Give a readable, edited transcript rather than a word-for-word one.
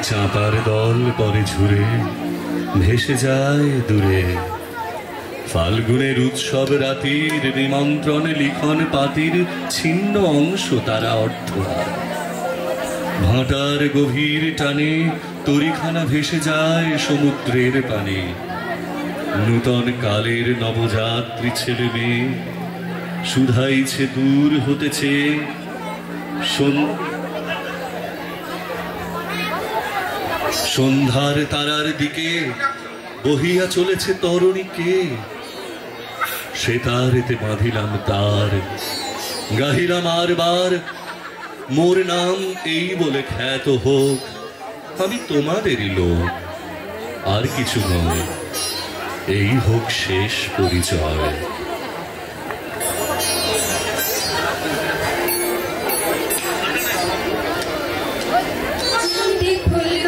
চাঁপার দল পরে ঝুরে ভেসে যায় দূরে। ফাল্গুনের উৎসব রাতির নিমন্ত্রণ লিখন পাতির ছিন্ন অংশ তারা অর্ধহার। ভাটার গভীর টানে তরিখানা ভেসে যায় সমুদ্রের পানে। নূতন কালের নবযাত্রী ছেলে মেয়ে শুধাইছে দূর হতেছে। সন্ধ্যার তারার দিকে বহিয়া চলেছে তরণীকে। সে তারেতে বাঁধিলাম তার, গাহিলাম আরবার, মোর নাম এই বলে খ্যাত হোক, আমি তোমাদেরই লোক, আর কিছু নয়, এই হোক শেষ পরিচয়। ফুল